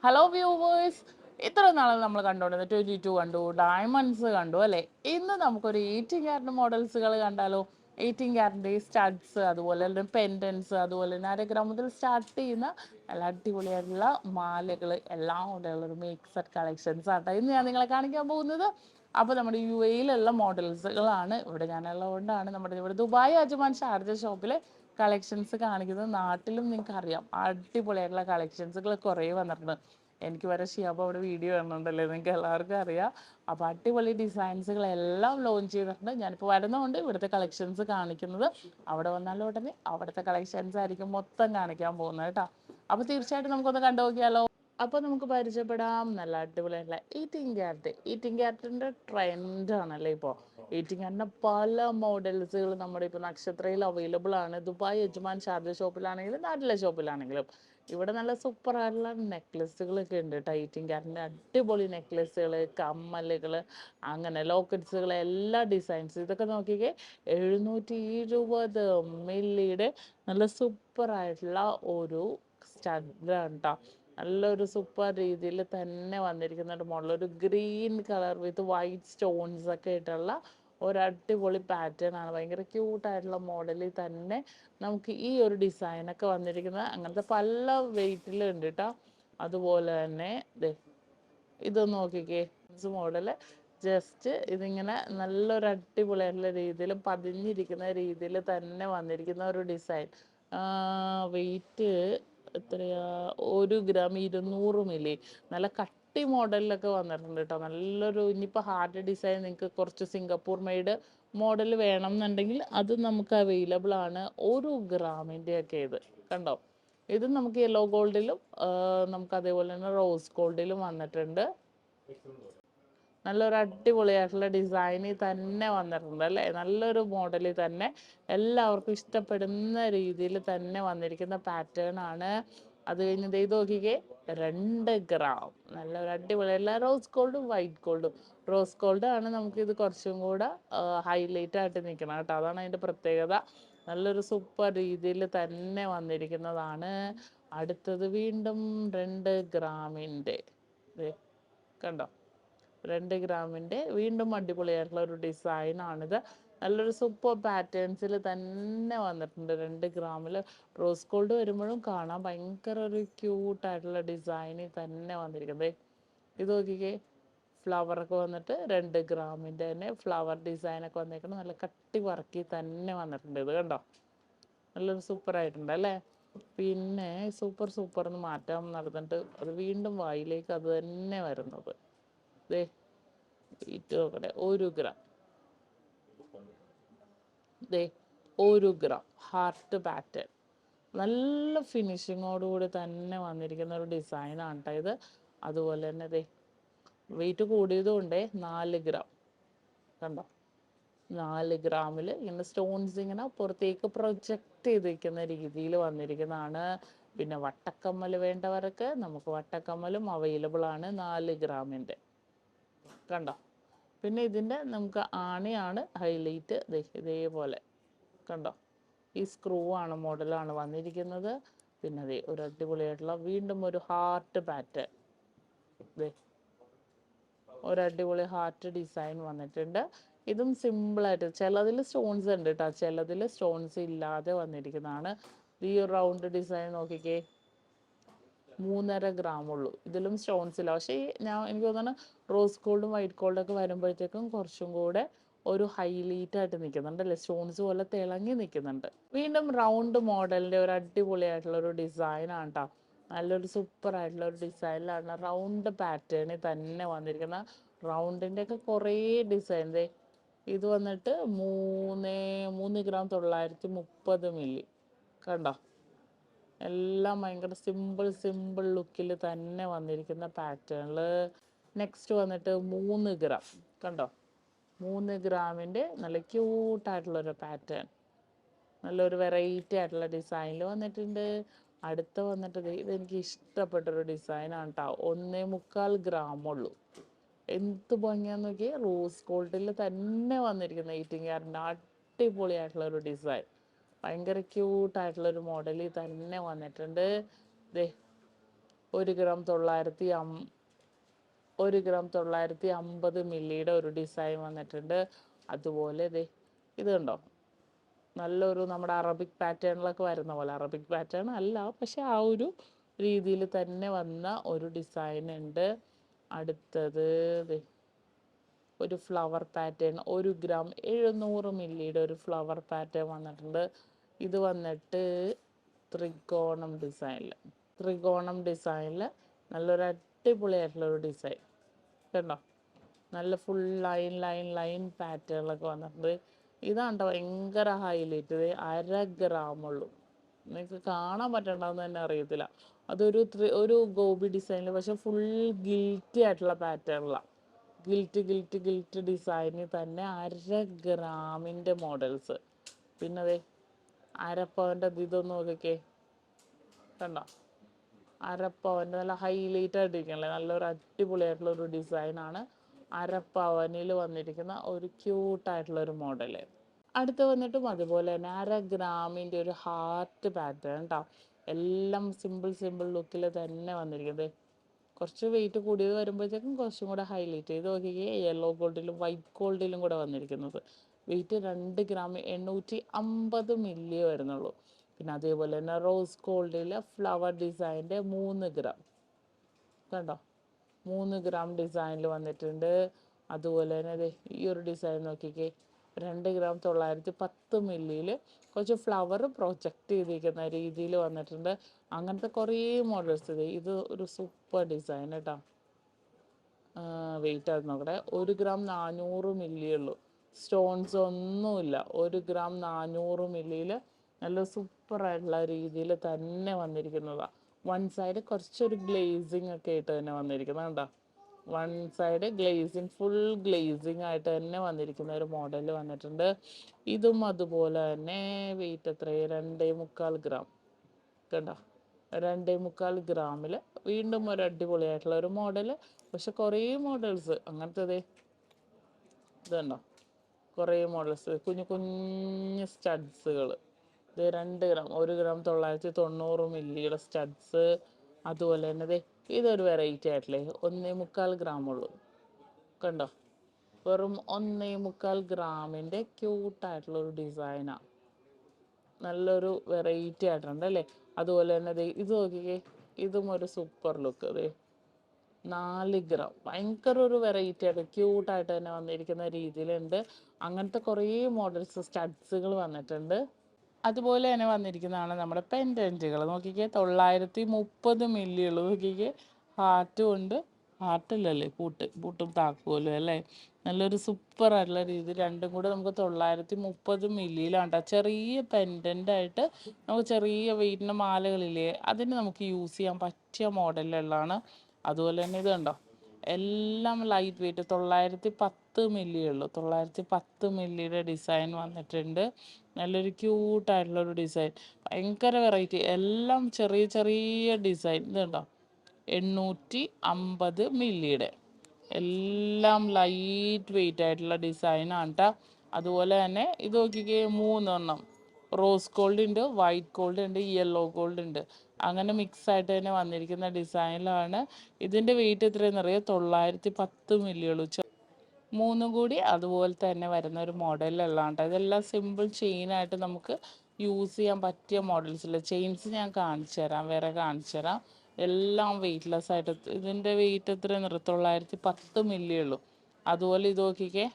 Hello viewers, ഇത്ര നാളെ നമ്മൾ കണ്ടുകൊണ്ടിരുന്നത് 22 കണ്ടു, ഡയമണ്ട്സ് കണ്ടു അല്ലേ. ഇന്ന് നമുക്കൊരു 18 മോഡൽസുകൾ കണ്ടാലോ. 18 സ്റ്റഡ്സ്, അതുപോലെ തന്നെ പെൻഡൻസ്, അതുപോലെ തന്നെ 1/2 ഗ്രാം മുതൽ സ്റ്റാർട്ട് ചെയ്യുന്ന നല്ല അടിപൊളിയായിട്ടുള്ള മാലകൾ എല്ലാം കൂടെയുള്ള ഒരു മിക്സഡ് കളക്ഷൻസ് ആട്ടോ ഇന്ന് ഞാൻ നിങ്ങളെ കാണിക്കാൻ പോകുന്നത്. അപ്പോൾ നമ്മുടെ UAE-യിലുള്ള മോഡൽസുകളാണ് ഇവിടെ ഞാനുള്ളതുകൊണ്ടാണ് നമ്മുടെ ഇവിടെ ദുബായ് അജ്മാൻ ഷാർജ ഷോപ്പിലെ കളക്ഷൻസ് കാണിക്കുന്നത്. നാട്ടിലും നിങ്ങൾക്ക് അറിയാം അടിപൊളിയായിട്ടുള്ള കളക്ഷൻസുകൾ കുറേ വന്നിട്ടുണ്ട്. എനിക്ക് വരെ ഷിയാബ് അവിടെ വീഡിയോ കാണുന്നുണ്ടല്ലേ, നിങ്ങൾക്ക് എല്ലാവർക്കും അറിയാം. അപ്പോൾ അടിപൊളി ഡിസൈൻസുകളെല്ലാം ലോഞ്ച് ചെയ്തിട്ടുണ്ട്. ഞാനിപ്പോൾ വരുന്നതുകൊണ്ട് ഇവിടുത്തെ കളക്ഷൻസ് കാണിക്കുന്നത്. അവിടെ വന്നാലും ഉടനെ അവിടുത്തെ കളക്ഷൻസ് ആയിരിക്കും മൊത്തം കാണിക്കാൻ പോകുന്നത് കേട്ടോ. അപ്പോൾ തീർച്ചയായിട്ടും നമുക്കൊന്ന് കണ്ടു നോക്കിയാലോ. അപ്പോൾ നമുക്ക് പരിചയപ്പെടാം നല്ല അടിപൊളിയായിട്ടുള്ള 18 ക്യാരറ്റിൻ്റെ ട്രെൻഡാണല്ലേ ഇപ്പോൾ. 18 പല മോഡൽസുകൾ നമ്മുടെ ഇപ്പോൾ നക്ഷത്രയിൽ അവൈലബിൾ ആണ്. ദുബായ് അജ്മാൻ ഷാർജ ഷോപ്പിലാണെങ്കിലും നാട്ടിലെ ഷോപ്പിലാണെങ്കിലും ഇവിടെ നല്ല സൂപ്പർ ആയിട്ടുള്ള നെക്ലസുകളൊക്കെ ഉണ്ട് കേട്ടോ. 18 അടിപൊളി നെക്ലസുകൾ, കമ്മലുകൾ, അങ്ങനെ ലോക്കറ്റ്സുകൾ, എല്ലാ ഡിസൈൻസ് ഇതൊക്കെ നോക്കിക്കേ. 720 മില്ലിയുടെ നല്ല സൂപ്പറായിട്ടുള്ള ഒരു സ്റ്റഡാണ് കേട്ടോ. നല്ലൊരു സൂപ്പർ രീതിയിൽ തന്നെ വന്നിരിക്കുന്ന ഒരു മോഡൽ, ഒരു ഗ്രീൻ കളർ വിത്ത് വൈറ്റ് സ്റ്റോൺസ് ഒക്കെ ആയിട്ടുള്ള ഒരു അടിപൊളി പാറ്റേൺ ആണ്. ഭയങ്കര ക്യൂട്ടായിട്ടുള്ള മോഡലിൽ തന്നെ നമുക്ക് ഈ ഒരു ഡിസൈനൊക്കെ വന്നിരിക്കുന്നത്. അങ്ങനത്തെ പല വെയിറ്റിലുണ്ട് കേട്ടോ. അതുപോലെ തന്നെ ഇത് നോക്കിക്കേ, മോഡല് ജസ്റ്റ് ഇതിങ്ങനെ നല്ലൊരു അടിപൊളിയായിട്ടുള്ള രീതിയിൽ പതിഞ്ഞിരിക്കുന്ന രീതിയിൽ തന്നെ വന്നിരിക്കുന്ന ഒരു ഡിസൈൻ. വെയിറ്റ് എത്രയാ, 1 ഗ്രാം 200 മില്ലി. നല്ല കട്ടി മോഡലിലൊക്കെ വന്നിട്ടുണ്ട് കേട്ടോ. നല്ലൊരു, ഇനിയിപ്പോൾ ഹാർഡ് ഡിസൈൻ നിങ്ങൾക്ക് കുറച്ച് സിംഗപ്പൂർ മെയ്ഡ് മോഡൽ വേണം എന്നുണ്ടെങ്കിൽ അത് നമുക്ക് അവൈലബിൾ ആണ്. 1 ഗ്രാമിൻ്റെ ഒക്കെ ഇത് കണ്ടോ. ഇത് നമുക്ക് യെല്ലോ ഗോൾഡിലും നമുക്ക് അതേപോലെ തന്നെ റോസ് ഗോൾഡിലും വന്നിട്ടുണ്ട്. നല്ലൊരു അടിപൊളിയായിട്ടുള്ള ഡിസൈനിൽ തന്നെ വന്നിട്ടുണ്ട് അല്ലേ. നല്ലൊരു മോഡലിൽ തന്നെ എല്ലാവർക്കും ഇഷ്ടപ്പെടുന്ന രീതിയിൽ തന്നെ വന്നിരിക്കുന്ന പാറ്റേൺ ആണ്. അത് കഴിഞ്ഞ് ഇത് നോക്കിക്കേ, 2 ഗ്രാം നല്ലൊരു അടിപൊളി, എല്ലാ റോസ് ഗോൾഡും വൈറ്റ് ഗോൾഡും. റോസ് ഗോൾഡ് ആണ് നമുക്കിത് കുറച്ചും കൂടെ ഹൈലൈറ്റ് ആയിട്ട് നിൽക്കണം കേട്ടോ. അതാണ് അതിൻ്റെ പ്രത്യേകത. നല്ലൊരു സൂപ്പർ രീതിയിൽ തന്നെ വന്നിരിക്കുന്നതാണ്. അടുത്തത് വീണ്ടും 2 ഗ്രാമിൻ്റെ കണ്ടോ. 2 ഗ്രാമിൻ്റെ വീണ്ടും അടിപൊളിയായിട്ടുള്ള ഒരു ഡിസൈനാണിത്. നല്ലൊരു സൂപ്പർ പാറ്റേൺസിൽ തന്നെ വന്നിട്ടുണ്ട്. 2 ഗ്രാമിൽ റോസ് ഗോൾഡ് വരുമ്പോഴും കാണാം ഭയങ്കര ഒരു ക്യൂട്ടായിട്ടുള്ള ഡിസൈനിൽ തന്നെ വന്നിരിക്കുന്നത്. ഇത് നോക്കിക്കേ, ഫ്ലവറൊക്കെ വന്നിട്ട് 2 ഗ്രാമിൻ്റെ തന്നെ ഫ്ലവർ ഡിസൈനൊക്കെ വന്നേക്കണം. നല്ല കട്ടി വർക്കി തന്നെ വന്നിട്ടുണ്ട്. ഇത് കണ്ടോ, നല്ലൊരു സൂപ്പറായിട്ടുണ്ട് അല്ലേ. പിന്നെ സൂപ്പർ എന്ന് മാറ്റം നടന്നിട്ട് അത് വീണ്ടും വായിലേക്ക് അത് തന്നെ വരുന്നത്. വെയിറ്റ് നോക്കട്ടെ, 1 ഗ്രാം 1 ഗ്രാം ഹാർട്ട് പാറ്റേൺ, നല്ല ഫിനിഷിങ്ങോടുകൂടി തന്നെ വന്നിരിക്കുന്ന ഒരു ഡിസൈനാണ് കേട്ടോ ഇത്. അതുപോലെ തന്നെ വെയിറ്റ് കൂടിയതുകൊണ്ട് 4 ഗ്രാം കണ്ടോ. 4 ഗ്രാമിൽ ഇങ്ങനെ സ്റ്റോൺസ് ഇങ്ങനെ പുറത്തേക്ക് പ്രൊജക്റ്റ് ചെയ്തിരിക്കുന്ന രീതിയിൽ വന്നിരിക്കുന്നതാണ്. പിന്നെ വട്ടക്കമ്മൽ വേണ്ടവർക്ക് നമുക്ക് വട്ടക്കമ്മലും അവൈലബിൾ ആണ് 4 ഗ്രാമിൻ്റെ കണ്ടോ. പിന്നെ ഇതിൻ്റെ നമുക്ക് ആണിയാണ് ഹൈലൈറ്റ്. ഇതേപോലെ കണ്ടോ, ഈ സ്ക്രൂ ആണ് മോഡലാണ് വന്നിരിക്കുന്നത്. പിന്നെ ഒരു അടിപൊളിയായിട്ടുള്ള വീണ്ടും ഒരു ഹാർട്ട് പാറ്റേൺ, ഒരു അടിപൊളി ഹാർട്ട് ഡിസൈൻ വന്നിട്ടുണ്ട്. ഇതും സിമ്പിളായിട്ട്, ചിലതിൽ സ്റ്റോൺസ് ഉണ്ട് കേട്ടോ, ചിലതിൽ സ്റ്റോൺസ് ഇല്ലാതെ വന്നിരിക്കുന്നതാണ്. ഈ റൗണ്ട് ഡിസൈൻ നോക്കിക്കേ, 3.5 ഗ്രാം ഉള്ളൂ. ഇതിലും സ്റ്റോൺസ് ഇല്ല. പക്ഷേ എനിക്ക് തോന്നുന്നു റോസ് ഗോൾഡും വൈറ്റ് ഗോൾഡൊക്കെ വരുമ്പോഴത്തേക്കും കുറച്ചും കൂടെ ഒരു ഹൈലൈറ്റ് ആയിട്ട് നിൽക്കുന്നുണ്ട് അല്ലേ. സ്റ്റോൺസ് പോലെ തിളങ്ങി നിൽക്കുന്നുണ്ട്. വീണ്ടും റൗണ്ട് മോഡലിൻ്റെ ഒരു അടിപൊളിയായിട്ടുള്ള ഒരു ഡിസൈനാണ് കേട്ടോ. നല്ലൊരു സൂപ്പർ ആയിട്ടുള്ള ഒരു ഡിസൈനിലാണ് റൗണ്ട് പാറ്റേണിൽ തന്നെ വന്നിരിക്കുന്ന. റൗണ്ടിൻ്റെ ഒക്കെ കുറേ ഡിസൈൻ. ഇത് വന്നിട്ട് 3 ഗ്രാം 930 മില്ലി കണ്ടോ. എല്ലാം ഭയങ്കര സിമ്പിൾ ലുക്കിൽ തന്നെ വന്നിരിക്കുന്ന പാറ്റേണിൽ. നെക്സ്റ്റ് വന്നിട്ട് 3 ഗ്രാം കണ്ടോ. 3 ഗ്രാമിൻ്റെ നല്ല ക്യൂട്ടായിട്ടുള്ളൊരു പാറ്റേൺ, നല്ലൊരു വെറൈറ്റി ആയിട്ടുള്ള ഡിസൈനിൽ വന്നിട്ടുണ്ട്. അടുത്ത വന്നിട്ട് ഇതെനിക്ക് ഇഷ്ടപ്പെട്ടൊരു ഡിസൈനാണ് കേട്ടോ. 1.25 ഗ്രാം ഉള്ളൂ. എന്ത് ഭംഗിയാന്ന് നോക്കി, റോസ് ഗോൾഡിൽ തന്നെ വന്നിരിക്കുന്ന 18 ക്യാരറ്റിൻ്റെ അടിപൊളിയായിട്ടുള്ളൊരു ഡിസൈൻ. ഭയങ്കര ക്യൂട്ടായിട്ടുള്ളൊരു മോഡലിൽ തന്നെ വന്നിട്ടുണ്ട്. 1 ഗ്രാം 950 മില്ലിയുടെ ഒരു ഡിസൈൻ വന്നിട്ടുണ്ട്. അതുപോലെ ഇത് കണ്ടോ, നല്ലൊരു നമ്മുടെ അറബിക് പാറ്റേണിലൊക്കെ വരുന്ന പോലെ, അറബിക് പാറ്റേൺ അല്ല പക്ഷെ ആ ഒരു രീതിയിൽ തന്നെ വന്ന ഒരു ഡിസൈൻ ഉണ്ട്. അടുത്തത് ഒരു ഫ്ലവർ പാറ്റേൺ 1 ഗ്രാം 700 മില്ലിയുടെ ഒരു ഫ്ലവർ പാറ്റേൺ വന്നിട്ടുണ്ട്. ഇത് വന്നിട്ട് ത്രികോണം ഡിസൈനിൽ നല്ലൊരു അടിപൊളിയായിട്ടുള്ളൊരു ഡിസൈൻ കണ്ടോ, നല്ല ഫുൾ ലൈൻ പാറ്റേണിലൊക്കെ വന്നിട്ടുണ്ട്. ഇതാണ്ടോ ഭയങ്കര ഹൈലൈറ്റ്, 1/2 ഗ്രാമുള്ളൂ. നിങ്ങൾക്ക് കാണാൻ പറ്റണ്ടെന്ന് തന്നെ അറിയത്തില്ല. ഒരു ഗോബി ഡിസൈനിൽ പക്ഷെ ഫുൾ ഗിൽറ്റി ആയിട്ടുള്ള പാറ്റേണിലാണ്. ഗിൽറ്റ് ഡിസൈനിൽ തന്നെ 1/2 ഗ്രാമിൻ്റെ മോഡൽസ്. പിന്നെ അരപ്പവൻ്റെ ഇതൊന്നും നോക്കിക്കേ കണ്ടോ, അരപ്പവൻ്റെ നല്ല ഹൈലൈറ്റ് ആയിട്ടിരിക്കണല്ലേ, നല്ലൊരു അടിപൊളിയായിട്ടുള്ള ഒരു ഡിസൈനാണ്. അരപ്പവനിൽ വന്നിരിക്കുന്ന ഒരു ക്യൂട്ടായിട്ടുള്ളൊരു മോഡല്. അടുത്ത് വന്നിട്ടും അതുപോലെ തന്നെ 1/2 ഗ്രാമിൻ്റെ ഒരു ഹാർട്ട് പാറ്റേൺ കേട്ടോ. എല്ലാം സിമ്പിൾ ലുക്കിൽ തന്നെ വന്നിരിക്കുന്നത്. കുറച്ച് വെയിറ്റ് കൂടിയത് വരുമ്പോഴത്തേക്കും കുറച്ചും കൂടെ ഹൈലൈറ്റ് ചെയ്ത് നോക്കിക്കേ. യെല്ലോ ഗോൾഡിലും വൈറ്റ് ഗോൾഡിലും കൂടെ വന്നിരിക്കുന്നത്. വെയിറ്റ് 2 ഗ്രാം 850 മില്ലി വരുന്നുള്ളൂ. പിന്നെ അതേപോലെ തന്നെ റോസ് ഗോൾഡിൽ ഫ്ലവർ ഡിസൈൻ്റെ 3 ഗ്രാം കണ്ടോ, 3 ഗ്രാം ഡിസൈനിൽ വന്നിട്ടുണ്ട്. അതുപോലെ തന്നെ ഈ ഒരു ഡിസൈൻ നോക്കിക്കേ, 2 ഗ്രാം 910 മില്ലിയിൽ കുറച്ച് ഫ്ലവർ പ്രൊജക്റ്റ് ചെയ്തിരിക്കുന്ന രീതിയിൽ വന്നിട്ടുണ്ട്. അങ്ങനത്തെ കുറേ മോഡൽസ്. ഇത് ഒരു സൂപ്പർ ഡിസൈൻ കേട്ടോ. വെയിറ്റ് അത് നോക്കട്ടെ, 1 ഗ്രാം 400 മില്ലിയേ ഉള്ളൂ. സ്റ്റോൺസ് ഒന്നുമില്ല. 1 ഗ്രാം 400 മില്ലിയിൽ നല്ല സൂപ്പറായിട്ടുള്ള രീതിയിൽ തന്നെ വന്നിരിക്കുന്നതാണ്. വൺ സൈഡ് കുറച്ചൊരു ഗ്ലേസിങ് ഒക്കെ ആയിട്ട് തന്നെ വന്നിരിക്കുന്നത് കണ്ടോ. One side glazing, full glazing ആയിട്ട് തന്നെ വന്നിരിക്കുന്ന ഒരു മോഡൽ വന്നിട്ടുണ്ട്. ഇതും അതുപോലെ തന്നെ വെയിറ്റ് എത്രയാണ്, 2.25 ഗ്രാം കണ്ടോ. 2.25 ഗ്രാമിൽ വീണ്ടും ഒരു അടിപൊളിയായിട്ടുള്ള ഒരു മോഡൽ. പക്ഷെ കുറേ മോഡൽസ് അങ്ങനത്തെ ഇതുണ്ടോ, കുറേ മോഡൽസ്, കുഞ്ഞു സ്റ്റഡ്സുകൾ. 2 ഗ്രാം 1 ഗ്രാം 990 മില്ലിയുടെ സ്റ്റഡ്സ്. അതുപോലെ തന്നെ ഇതൊരു വെറൈറ്റി ആയിട്ടില്ലേ, 1.25 ഗ്രാമുള്ളൂ കണ്ടോ. വെറും 1.25 ഗ്രാമിൻ്റെ ക്യൂട്ടായിട്ടുള്ളൊരു ഡിസൈനാണ്. നല്ലൊരു വെറൈറ്റി ആയിട്ടുണ്ട് അല്ലേ. അതുപോലെ തന്നെ ഇത് നോക്കിക്കേ, ഇതും ഒരു സൂപ്പർ ലുക്ക്. 4 ഗ്രാം ഭയങ്കര ഒരു വെറൈറ്റി ആയിട്ട് ക്യൂട്ടായിട്ട് തന്നെ വന്നിരിക്കുന്ന രീതിയിലുണ്ട്. അങ്ങനത്തെ കുറേ മോഡൽസ് സ്റ്റഡ്സുകൾ വന്നിട്ടുണ്ട്. അതുപോലെ തന്നെ വന്നിരിക്കുന്നതാണ് നമ്മുടെ പെൻഡൻറ്റുകൾ. നോക്കിക്കേ, 930 മില്ലി ഉള്ളൂ. നോക്കിക്കേ, ഹാർട്ടും ഉണ്ട്, ഹാർട്ടില്ലല്ലേ, പൂട്ടും താക്കോലും അല്ലേ. നല്ലൊരു സൂപ്പറായിട്ടുള്ള രീതി. രണ്ടും കൂടെ നമുക്ക് 930 മില്ലിയിലാണ്. ചെറിയ പെൻഡൻ്റായിട്ട് നമുക്ക് ചെറിയ വെയിറ്റിൻ്റെ മാലകളില്ലേ, അതിന് നമുക്ക് യൂസ് ചെയ്യാൻ പറ്റിയ മോഡലുകളാണ്. അതുപോലെ തന്നെ ഇത് കണ്ടോ, എല്ലാം ലൈറ്റ് വെയിറ്റ്. 910 മില്ലിയേ ഉള്ളൂ. 910 മില്ലിയുടെ ഡിസൈൻ വന്നിട്ടുണ്ട്. നല്ലൊരു ക്യൂട്ടായിട്ടുള്ളൊരു ഡിസൈൻ, ഭയങ്കര വെറൈറ്റി. എല്ലാം ചെറിയ ഡിസൈൻ. ഇത് കണ്ടോ, 850 മില്ലിയുടെ എല്ലാം ലൈറ്റ് വെയിറ്റ് ആയിട്ടുള്ള ഡിസൈനാണ് കേട്ടോ. അതുപോലെ തന്നെ ഇത് നോക്കിക്കേ, 3 എണ്ണം. റോസ് ഗോൾഡ് ഉണ്ട്, വൈറ്റ് ഗോൾഡ് ഉണ്ട്, യെല്ലോ ഗോൾഡ് ഉണ്ട്. അങ്ങനെ മിക്സ് ആയിട്ട് തന്നെ വന്നിരിക്കുന്ന ഡിസൈനിലാണ്. ഇതിൻ്റെ വെയിറ്റ് എത്രയെന്ന് അറിയാം, 910 മില്ലിയുള്ളൂ. 3 കൂടി അതുപോലെ തന്നെ വരുന്ന ഒരു മോഡലിലാണ് കേട്ടോ. ഇതെല്ലാം സിമ്പിൾ ചെയിനായിട്ട് നമുക്ക് യൂസ് ചെയ്യാൻ പറ്റിയ മോഡൽസില്ല. ചെയിൻസ് ഞാൻ കാണിച്ചു തരാം, വേറെ കാണിച്ചു തരാം. എല്ലാം വെയ്റ്റ്ലെസ് ആയിട്ട്. ഇതിൻ്റെ വെയിറ്റ് എത്രയെന്ന് അറിയാം, 910 മില്ലിയേ ഉള്ളൂ. അതുപോലെ ഇത് നോക്കിക്കേ,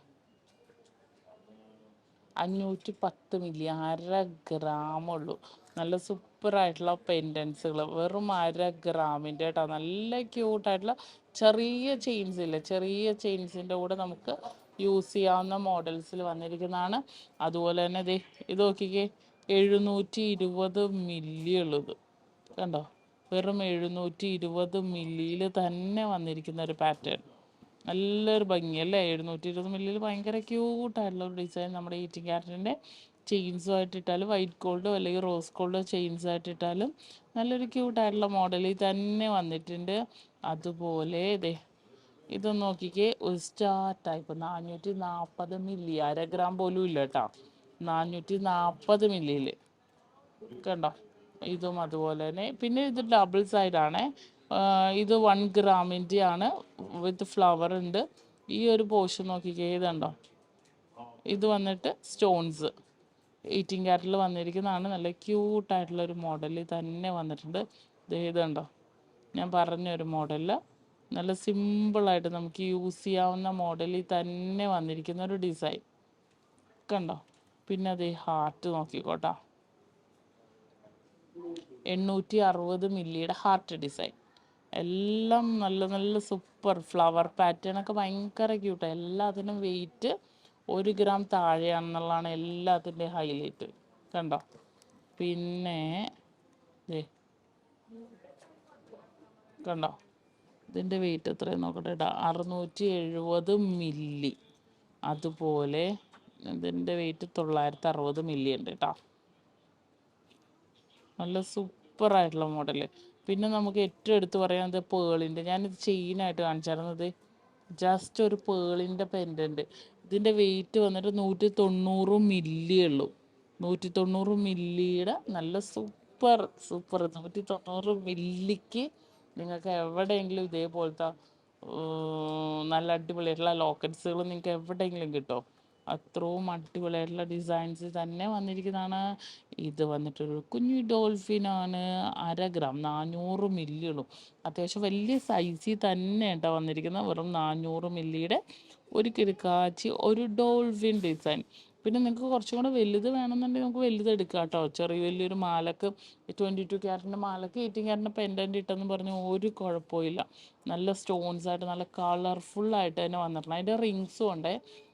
510 മില്ലി, 1/2 ഗ്രാമുള്ളൂ. നല്ല സൂപ്പറായിട്ടുള്ള പെൻഡൻസുകൾ, വെറും 1/2 ഗ്രാമിൻ്റെ കേട്ടോ. നല്ല ക്യൂട്ടായിട്ടുള്ള ചെറിയ ചെയിൻസ് ഇല്ലേ, ചെറിയ ചെയിൻസിൻ്റെ കൂടെ നമുക്ക് യൂസ് ചെയ്യാവുന്ന മോഡൽസിൽ വന്നിരിക്കുന്നതാണ്. അതുപോലെ തന്നെ ഇത് നോക്കിക്കേ, 720 മില്ലി ഉള്ളത് കണ്ടോ. വെറും 720 മില്ലിയിൽ തന്നെ വന്നിരിക്കുന്ന ഒരു പാറ്റേൺ. നല്ലൊരു ഭംഗിയല്ലേ. 720 മില്ലിയിൽ ഭയങ്കര ക്യൂട്ടായിട്ടുള്ള ഒരു ഡിസൈൻ. നമ്മുടെ 18 ക്യാരറ്റിൻ്റെ ചെയിൻസുമായിട്ട് ഇട്ടാലും, വൈറ്റ് ഗോൾഡോ അല്ലെങ്കിൽ റോസ് ഗോൾഡോ ചെയിൻസായിട്ട് ഇട്ടാലും നല്ലൊരു ക്യൂട്ടായിട്ടുള്ള മോഡലിൽ തന്നെ വന്നിട്ടുണ്ട്. അതുപോലെ ഇത് നോക്കിക്കേ, ഒരു സ്റ്റാർ ടൈപ്പ് 440 മില്ലി, 1/2 ഗ്രാം പോലും ഇല്ല കേട്ടോ. 440 മില്ലിയിൽ കണ്ടോ. ഇതും അതുപോലെ തന്നെ. പിന്നെ ഇത് ഡബിൾ സൈഡാണ്. ഇത് 1 ഗ്രാമിൻ്റെ ആണ്, വിത്ത് ഫ്ലവർ ഉണ്ട്. ഈ ഒരു പോർഷൻ നോക്കിക്കേ, ഇതുണ്ടോ, ഇത് വന്നിട്ട് സ്റ്റോൺസ് 18 ക്യാരറ്റിൽ വന്നിരിക്കുന്നതാണ്. നല്ല ക്യൂട്ടായിട്ടുള്ളൊരു മോഡലിൽ തന്നെ വന്നിട്ടുണ്ട്. ഇതുണ്ടോ, ഞാൻ പറഞ്ഞൊരു മോഡലിൽ നല്ല സിമ്പിളായിട്ട് നമുക്ക് യൂസ് ചെയ്യാവുന്ന മോഡലിൽ തന്നെ വന്നിരിക്കുന്ന ഒരു ഡിസൈൻ കണ്ടോ. പിന്നെ അത് ഹാർട്ട് നോക്കിക്കോട്ടോ, 860 മില്ലിയുടെ ഹാർട്ട് ഡിസൈൻ. എല്ലാം നല്ല നല്ല സൂപ്പർ ഫ്ലവർ പാറ്റേൺ ഒക്കെ ഭയങ്കര ക്യൂട്ടാണ്. എല്ലാത്തിനും വെയിറ്റ് 1 ഗ്രാം താഴെയാണെന്നുള്ളതാണ് എല്ലാത്തിൻ്റെ ഹൈലൈറ്റ് കണ്ടോ. പിന്നെ കണ്ടോ, ഇതിൻ്റെ വെയിറ്റ് എത്രയും നോക്കട്ടെ കേട്ടോ, 670 മില്ലി. അതുപോലെ ഇതിൻ്റെ വെയിറ്റ് 960 മില്ലി ഉണ്ട് കേട്ടോ. നല്ല സൂപ്പറായിട്ടുള്ള മോഡല്. പിന്നെ നമുക്ക് ഏറ്റവും എടുത്ത് പറയാനത് പേളിൻ്റെ, ഞാനിത് ചെയിനായിട്ട് കാണിച്ചായിരുന്നത്. ജസ്റ്റ് ഒരു പേളിൻ്റെ പെൻഡൻറ്റ്. ഇതിൻ്റെ വെയിറ്റ് വന്നിട്ട് 190 മില്ലി ഉള്ളൂ. 190 മില്ലിയുടെ നല്ല സൂപ്പർ 190 മില്ലിക്ക് നിങ്ങൾക്ക് എവിടെയെങ്കിലും ഇതേപോലത്തെ നല്ല അടിപൊളിയായിട്ടുള്ള ലോക്കറ്റ്സുകൾ നിങ്ങൾക്ക് എവിടെയെങ്കിലും കിട്ടുമോ. അത്രയും അടിപൊളിയായിട്ടുള്ള ഡിസൈൻസ് തന്നെ വന്നിരിക്കുന്നതാണ്. ഇത് വന്നിട്ടൊരു കുഞ്ഞു ഡോൾഫിനാണ്, 1/2 ഗ്രാം 400 മില്ലി ഉള്ളൂ. അത്യാവശ്യം വലിയ സൈസിൽ തന്നെ കേട്ടോ വന്നിരിക്കുന്നത്. വെറും 400 മില്ലിയുടെ ഒരു കിടക്കാച്ചി ഒരു ഡോൾഫിൻ ഡിസൈൻ. പിന്നെ നിങ്ങൾക്ക് കുറച്ചും കൂടെ വലുത് വേണമെന്നുണ്ടെങ്കിൽ നമുക്ക് വലുത് എടുക്കാം കേട്ടോ. ചെറിയ വലിയൊരു മാലക്ക് 22 ക്യാരറ്റിൻ്റെ മാലക്ക് 18 ക്യാരറ്റിൻ്റെ പെൻഡൻറ്റ് ഇട്ടെന്ന് പറഞ്ഞ് ഒരു കുഴപ്പമില്ല. നല്ല സ്റ്റോൺസ് ആയിട്ട് നല്ല കളർഫുള്ളായിട്ട് തന്നെ വന്നിട്ടുണ്ട്. അതിൻ്റെ റിങ്സും ഉണ്ട്,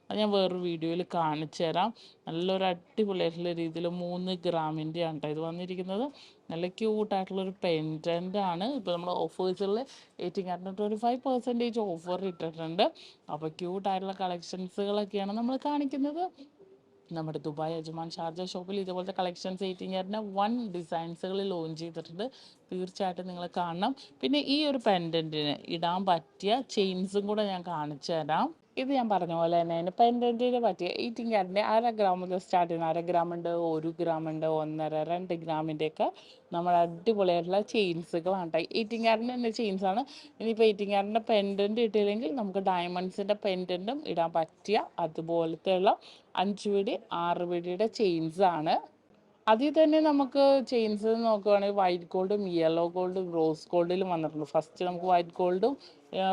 അത് ഞാൻ വേറൊരു വീഡിയോയിൽ കാണിച്ചു തരാം. നല്ലൊരു അടിപൊളിയായിട്ടുള്ള രീതിയിൽ 3 ഗ്രാമിൻ്റെ ആണ് കേട്ടോ ഇത് വന്നിരിക്കുന്നത്. നല്ല ക്യൂട്ടായിട്ടുള്ളൊരു പെൻഡൻ്റ് ആണ്. ഇപ്പോൾ നമ്മൾ ഓഫേഴ്സുകളിൽ 18 ക്യാരറ്റിന് 25% ഓഫർ ഇട്ടിട്ടുണ്ട്. അപ്പോൾ ക്യൂട്ടായിട്ടുള്ള കളക്ഷൻസുകളൊക്കെയാണ് നമ്മൾ കാണിക്കുന്നത്. നമ്മുടെ ദുബായ് അജ്മാൻ ഷാർജ ഷോപ്പിൽ ഇതുപോലത്തെ കളക്ഷൻസ് 18 ക്യാരറ്റിന് 1 ഡിസൈൻസുകൾ ലോഞ്ച് ചെയ്തിട്ടുണ്ട്. തീർച്ചയായിട്ടും നിങ്ങൾ കാണണം. പിന്നെ ഈ ഒരു പെൻഡൻറ്റിന് ഇടാൻ പറ്റിയ ചെയിൻസും കൂടെ ഞാൻ കാണിച്ചു തരാം. ഇത് ഞാൻ പറഞ്ഞ പോലെ തന്നെ അതിന് പെൻഡൻറ്റിന് പറ്റിയ 18 ക്യാരറ്റിൻ്റെ 1/2 ഗ്രാം മുതൽ സ്റ്റാർട്ട് ചെയ്യുന്ന 1/2 ഗ്രാം ഉണ്ട്, 1 ഗ്രാം ഉണ്ട്, 1.5 2 ഗ്രാമിൻ്റെയൊക്കെ നമ്മുടെ അടിപൊളിയായിട്ടുള്ള ചെയിൻസുകളാണ് കേട്ടോ. 18 ക്യാരറ്റിൻ്റെ തന്നെ ചെയിൻസാണ്. ഇനിയിപ്പോൾ 18 ക്യാരറ്റിൻ്റെ പെൻഡൻറ്റ് ഇട്ടില്ലെങ്കിൽ നമുക്ക് ഡയമണ്ട്സിൻ്റെ പെൻഡൻറ്റും ഇടാൻ പറ്റിയ അതുപോലത്തെയുള്ള 5 പിടി 6 പിടിയുടെ ചെയിൻസാണ്. അതിൽ തന്നെ നമുക്ക് ചെയിൻസ് നോക്കുകയാണെങ്കിൽ വൈറ്റ് ഗോൾഡും യെല്ലോ ഗോൾഡും റോസ് ഗോൾഡിലും വന്നിട്ടുണ്ട്. ഫസ്റ്റ് നമുക്ക് വൈറ്റ് ഗോൾഡും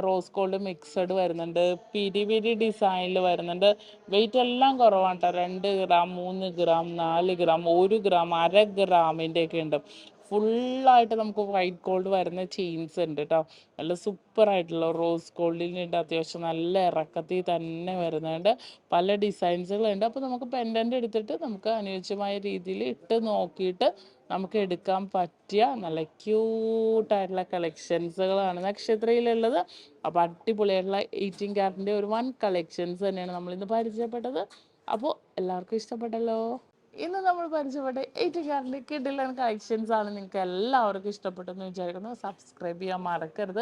റോസ് ഗോൾഡും മിക്സഡ് വരുന്നുണ്ട്. പിരി പിരി ഡിസൈനിൽ വരുന്നുണ്ട്. വെയിറ്റ് എല്ലാം കുറവാണ് കേട്ടോ. 2 ഗ്രാം 3 ഗ്രാം 4 ഗ്രാം 1 ഗ്രാം 1/2 ഗ്രാമിൻ്റെ ഒക്കെ ഉണ്ട്. ഫുള്ളായിട്ട് നമുക്ക് വൈറ്റ് ഗോൾഡ് വരുന്ന ചെയിൻസ് ഉണ്ട് കേട്ടോ. നല്ല സൂപ്പറായിട്ടുള്ള റോസ് ഗോൾഡിനുണ്ട്. അത്യാവശ്യം നല്ല ഇറക്കത്തിൽ തന്നെ വരുന്നുണ്ട്. പല ഡിസൈൻസുകളുണ്ട്. അപ്പോൾ നമുക്ക് പെൻഡൻ്റ് എടുത്തിട്ട് നമുക്ക് അനുയോജ്യമായ രീതിയിൽ ഇട്ട് നോക്കിയിട്ട് നമുക്ക് എടുക്കാൻ പറ്റിയ നല്ല ക്യൂട്ടായിട്ടുള്ള കളക്ഷൻസുകളാണ് നക്ഷത്രയിലുള്ളത്. അപ്പോൾ അടിപൊളിയായിട്ടുള്ള 18 ക്യാരറ്റിൻ്റെ ഒരു 1 കളക്ഷൻസ് തന്നെയാണ് നമ്മളിന്ന് പരിചയപ്പെട്ടത്. അപ്പോൾ എല്ലാവർക്കും ഇഷ്ടപ്പെട്ടല്ലോ. ഇന്ന് നമ്മൾ പരിചയപ്പെട്ട 18 ക്യാരറ്റിൻ്റെ കിടിലൻ കളക്ഷൻസ് ആണ്. നിങ്ങൾക്ക് എല്ലാവർക്കും ഇഷ്ടപ്പെട്ടെന്ന് വിചാരിക്കുന്നു. സബ്സ്ക്രൈബ് ചെയ്യാൻ മറക്കരുത്.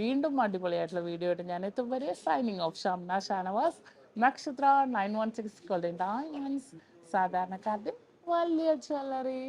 വീണ്ടും അടിപൊളിയായിട്ടുള്ള വീഡിയോ ആയിട്ട് ഞാൻ എത്തും വരെ സൈനിങ് ഓഫ്. ഷംന ഷാനവാസ്, നക്ഷത്ര 916 ഗോൾഡൻ ഡയമണ്ട്സ്, സാധാരണക്കാരുടെ വലിയ ജ്വല്ലറി.